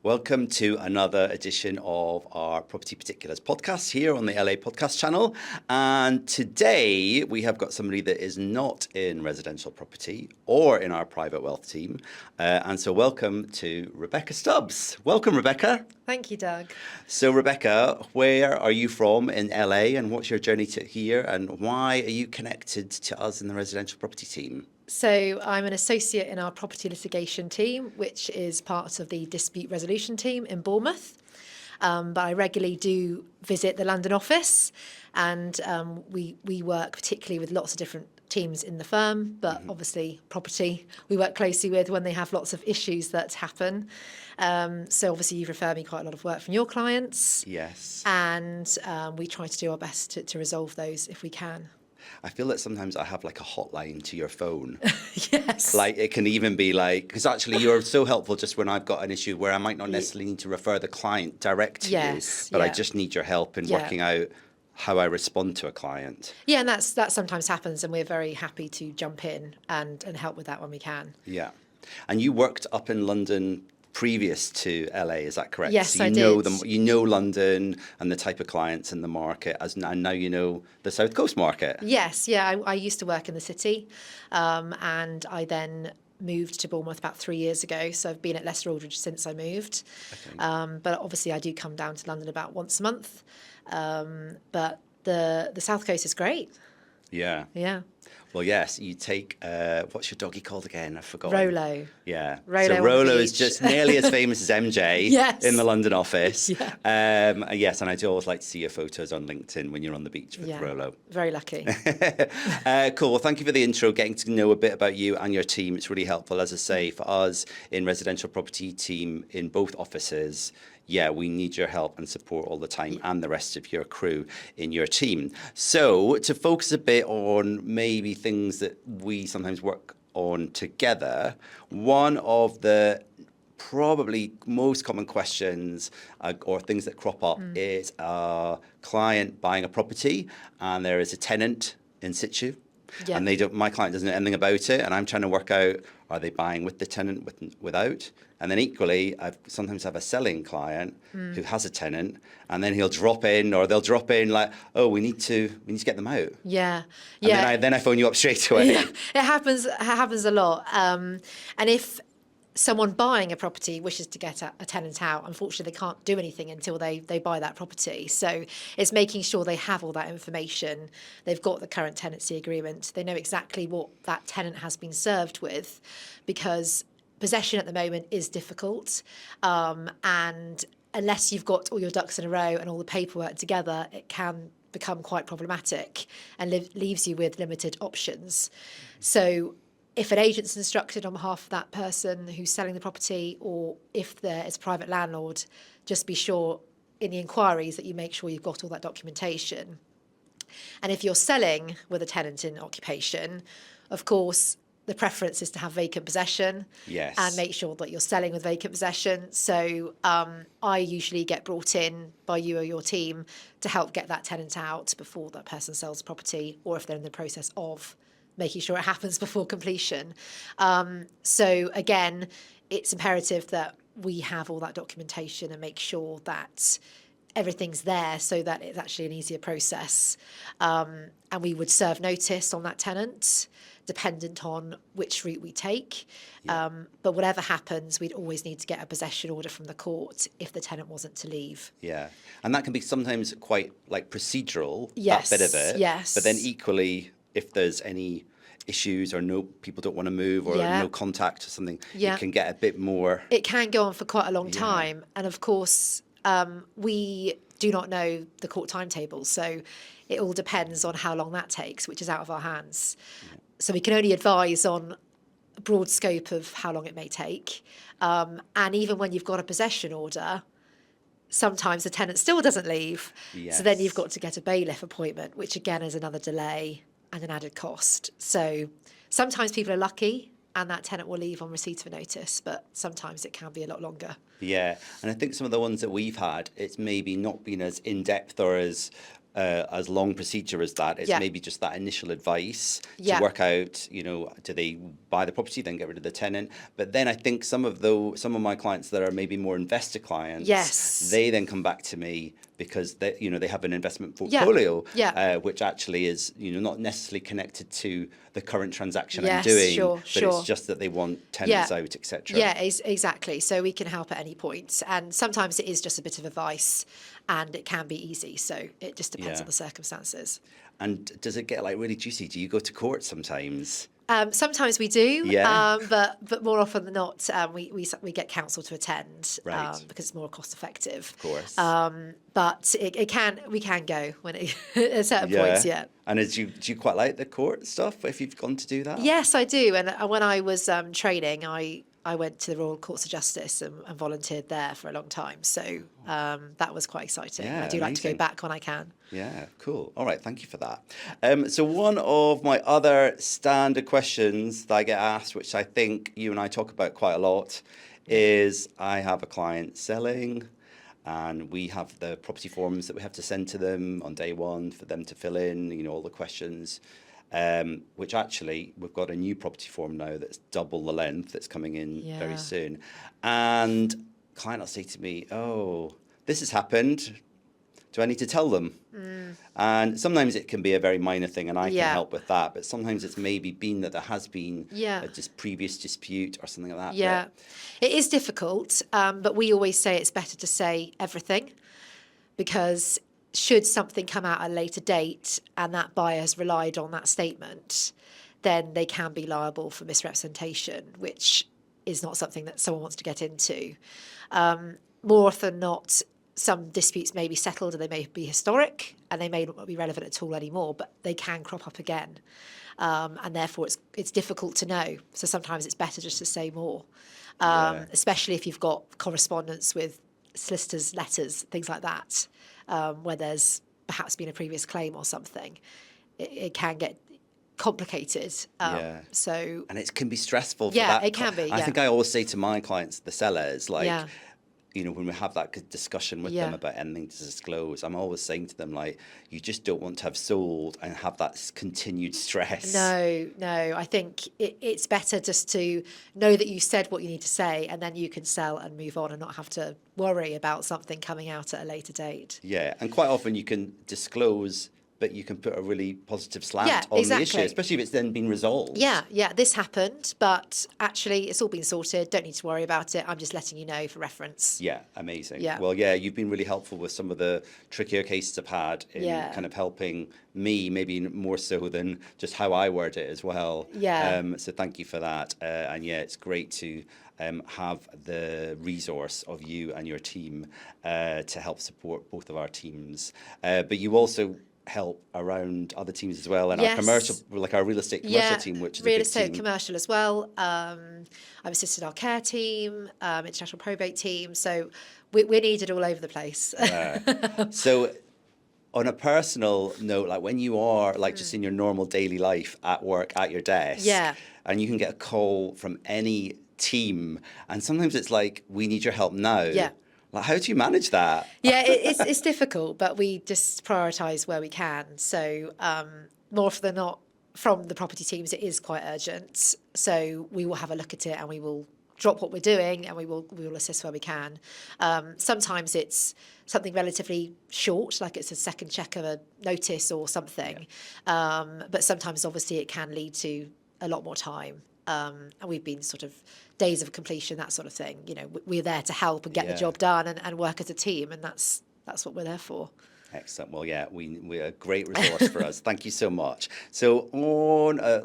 Welcome to another edition of our Property Particulars podcast here on the LA Podcast channel. And today we have got somebody that is not in residential property or in our private wealth team. And so welcome to Rebecca Stubbs. Welcome, Rebecca. Thank you, Doug. So Rebecca, where are you from in LA and what's your journey to here and why are you connected to us in the residential property team? So I'm an associate in our property litigation team, which is part of the dispute resolution team in Bournemouth. But I regularly do visit the London office, and we work particularly with lots of different teams in the firm, but obviously property we work closely with when they have lots of issues that happen. So obviously you refer me quite a lot of work from your clients. Yes. And we try to do our best to resolve those if we can. I feel that sometimes I have like a hotline to your phone. Yes. Like it can even be like, because actually you're so helpful just when I've got an issue where I might not necessarily need to refer the client direct to you, but I just need your help in working out how I respond to a client. Yeah, and that sometimes happens, and we're very happy to jump in and help with that when we can. Yeah. And you worked up in London previous to LA, is that correct? Yes, so I know did. You know London and the type of clients in the market, and now you know the South Coast market. Yes, yeah, I used to work in the city, and I then moved to Bournemouth about 3 years ago. So I've been at Lester Aldridge since I moved. Okay. But obviously I do come down to London about once a month. But the South Coast is great. Yeah. Yeah. Well, yes, you take, what's your doggy called again? I've forgotten. Rolo. Yeah. Rolo so Rolo is just nearly as famous as MJ in the London office. Yeah. Yes, and I do always like to see your photos on LinkedIn when you're on the beach with Rolo. Very lucky. Cool. Well, thank you for the intro, getting to know a bit about you and your team. It's really helpful, as I say, for us in residential property team in both offices. Yeah, we need your help and support all the time and the rest of your crew in your team. So to focus a bit on maybe things that we sometimes work on together, one of the probably most common questions or things that crop up is a client buying a property and there is a tenant in situ. Yeah. And my client doesn't know anything about it, and I'm trying to work out, are they buying with the tenant, without? And then equally, I sometimes have a selling client who has a tenant, and then they'll drop in like, oh, we need to get them out. Yeah, and then I phone you up straight away. Yeah, it happens a lot. And if someone buying a property wishes to get a tenant out, unfortunately they can't do anything until they buy that property. So it's making sure they have all that information. They've got the current tenancy agreement. They know exactly what that tenant has been served with, because possession at the moment is difficult. And unless you've got all your ducks in a row and all the paperwork together, it can become quite problematic and leaves you with limited options. So if an agent's instructed on behalf of that person who's selling the property, or if there is a private landlord, just be sure in the inquiries that you make sure you've got all that documentation. And if you're selling with a tenant in occupation, of course, the preference is to have vacant possession. Yes. And make sure that you're selling with vacant possession. So I usually get brought in by you or your team to help get that tenant out before that person sells the property, or if they're in the process of making sure it happens before completion. So again, it's imperative that we have all that documentation and make sure that everything's there so that it's actually an easier process. And we would serve notice on that tenant, dependent on which route we take. Yeah. But whatever happens, we'd always need to get a possession order from the court if the tenant wasn't to leave. Yeah. And that can be sometimes quite like procedural, yes. that bit of it. Yes. But then equally, if there's any issues or people don't want to move or no contact or something, it can get a bit more. It can go on for quite a long time. And of course, we do not know the court timetable. So it all depends on how long that takes, which is out of our hands. Yeah. So we can only advise on a broad scope of how long it may take. And even when you've got a possession order, sometimes the tenant still doesn't leave. Yes. So then you've got to get a bailiff appointment, which again is another delay and an added cost. So sometimes people are lucky and that tenant will leave on receipt of a notice, but sometimes it can be a lot longer. Yeah, and I think some of the ones that we've had, it's maybe not been as in-depth or as as long procedure as that. It's Yeah. maybe just that initial advice Yeah. to work out, do they buy the property, then get rid of the tenant? But then I think some of my clients that are maybe more investor clients, Yes. they then come back to me because they have an investment portfolio, Yeah. which actually is not necessarily connected to the current transaction I'm Yes, doing, sure, but sure. it's just that they want tenants Yeah. out, etc. Yeah, exactly. So we can help at any point. And sometimes it is just a bit of advice and it can be easy. So it just depends Yeah. on the circumstances. And does it get like really juicy? Do you go to court sometimes? Sometimes we do, Yeah. but more often than not, we get counsel to attend Right. because it's more cost effective. Of course. But we can go when at certain points, yeah. And do you quite like the court stuff if you've gone to do that? Yes, I do. And when I was training, I went to the Royal Courts of Justice and volunteered there for a long time. So that was quite exciting. Yeah, I do like to go amazing. back when I can. Yeah, cool. All right, thank you for that. So one of my other standard questions that I get asked, which I think you and I talk about quite a lot, is I have a client selling and we have the property forms that we have to send to them on day one for them to fill in, all the questions, which actually we've got a new property form now that's double the length that's coming in very Yeah. soon. And client will say to me, oh, this has happened. Do I need to tell them? And sometimes it can be a very minor thing and I can Yeah. help with that. But sometimes it's maybe been that there has been Yeah. a previous dispute or something like that. Yeah, it is difficult, but we always say it's better to say everything because should something come out at a later date and that buyer has relied on that statement, then they can be liable for misrepresentation, which is not something that someone wants to get into. More often than not, some disputes may be settled and they may be historic and they may not be relevant at all anymore, but they can crop up again. And therefore it's difficult to know. So sometimes it's better just to say more, Yeah. especially if you've got correspondence with solicitors' letters, things like that, where there's perhaps been a previous claim or something. It can get complicated. Yeah. So And it can be stressful for Yeah, that. it can be, I yeah. think I always say to my clients, the sellers, like, Yeah. when we have that discussion with them about anything to disclose, I'm always saying to them, like, you just don't want to have sold and have that continued stress. No, I think it's better just to know that you said what you need to say and then you can sell and move on and not have to worry about something coming out at a later date. Yeah, and quite often you can disclose, but you can put a really positive slant Yeah, on the exactly. issue, especially if it's then been resolved. Yeah, this happened, but actually it's all been sorted. Don't need to worry about it. I'm just letting you know for reference. Yeah, amazing. Yeah. Well, yeah, you've been really helpful with some of the trickier cases I've had in Yeah. kind of helping me, maybe more so than just how I word it as well. Yeah. So thank you for that. And yeah, it's great to have the resource of you and your team to help support both of our teams. But you also help around other teams as well, and Yes. our commercial, like our real estate commercial team, which is a real big estate team. commercial as well. I've assisted our care team, international probate team. So we're needed all over the place. So on a personal note, like when you are like just in your normal daily life at work, at your desk, Yeah. and you can get a call from any team, and sometimes it's like, we need your help now. Yeah. Like, how do you manage that? Yeah, it's difficult, but we just prioritise where we can. So more often than not, from the property teams, it is quite urgent. So we will have a look at it and we will drop what we're doing and we will assist where we can. Sometimes it's something relatively short, like it's a second check of a notice or something. But sometimes, obviously, it can lead to a lot more time. And we've been sort of days of completion, that sort of thing. We're there to help and get the Yeah. job done and work as a team, and that's what we're there for. Excellent. Well, yeah, we're a great resource for us. Thank you so much. So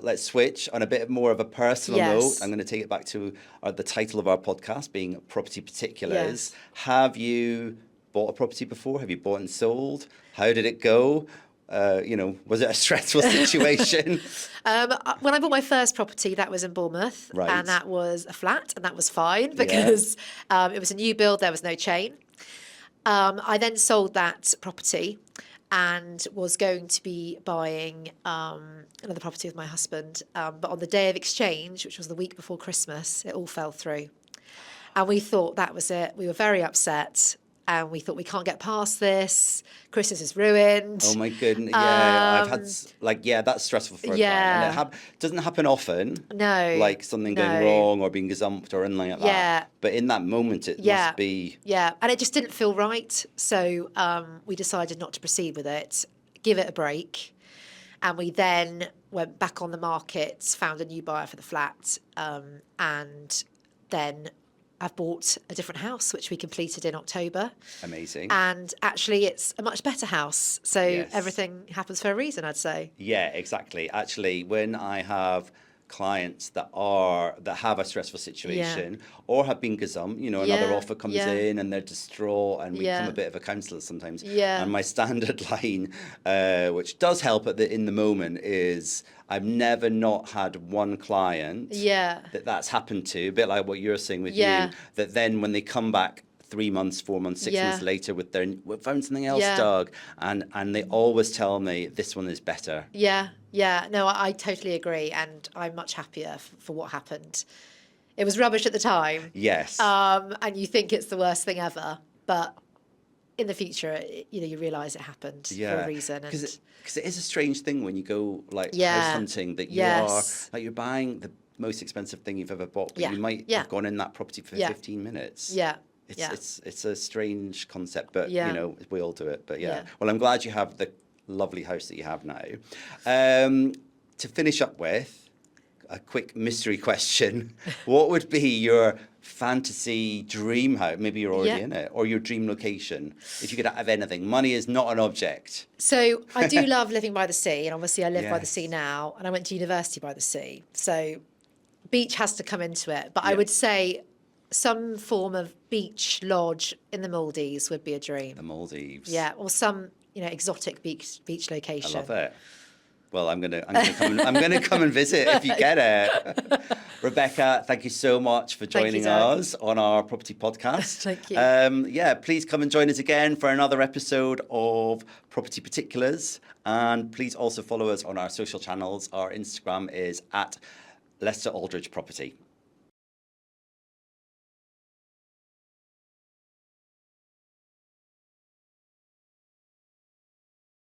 let's switch on a bit more of a personal Yes. note. I'm going to take it back to the title of our podcast being Property Particulars. Yes. Have you bought a property before? Have you bought and sold? How did it go? Was it a stressful situation? When I bought my first property, that was in Bournemouth, Right. and that was a flat, and that was fine because it was a new build, there was no chain. I then sold that property and was going to be buying another property with my husband. But on the day of exchange, which was the week before Christmas, it all fell through. And we thought that was it. We were very upset. and we thought we can't get past this. Christmas is ruined. Oh my goodness, yeah, I've had that's stressful for a client, and it doesn't happen often. No, like something going wrong or being gazumped or anything like that. But in that moment, it must be. Yeah, and it just didn't feel right, so we decided not to proceed with it, give it a break, and we then went back on the market, found a new buyer for the flat, and then I've bought a different house, which we completed in October. Amazing. And actually, it's a much better house. So everything happens for a reason, I'd say. Yeah, exactly. Actually, when I have clients that have a stressful situation or have been gazumped, another offer comes in and they're distraught, and we become a bit of a counsellor sometimes. And my standard line, which does help in the moment, is I've never not had one client that's happened to, a bit like what you're saying with you, that then when they come back 3 months, 4 months, 6 months later we found something else, Doug, and they always tell me this one is better. No, I totally agree, and I'm much happier for what happened. It was rubbish at the time. Yes. And you think it's the worst thing ever, but in the future, you realise it happened for a reason. Because it is a strange thing when you go house hunting, that you're buying the most expensive thing you've ever bought, but you might have gone in that property for 15 minutes. It's a strange concept, but we all do it. But well, I'm glad you have the lovely house that you have now. To finish up with a quick mystery question, what would be your fantasy dream house? Maybe you're already in it, or your dream location, if you could have anything. Money is not an object. So I do love living by the sea, and obviously I live by the sea now, and I went to university by the sea, so beach has to come into it. But I would say some form of beach lodge in the Maldives would be a dream. The Maldives. Yeah, or some exotic beach location. I love it. Well, I'm gonna come and visit if you get it. Rebecca, thank you so much for joining us on our property podcast. Thank you. Please come and join us again for another episode of Property Particulars, and please also follow us on our social channels. Our Instagram is at Lester Aldridge Property.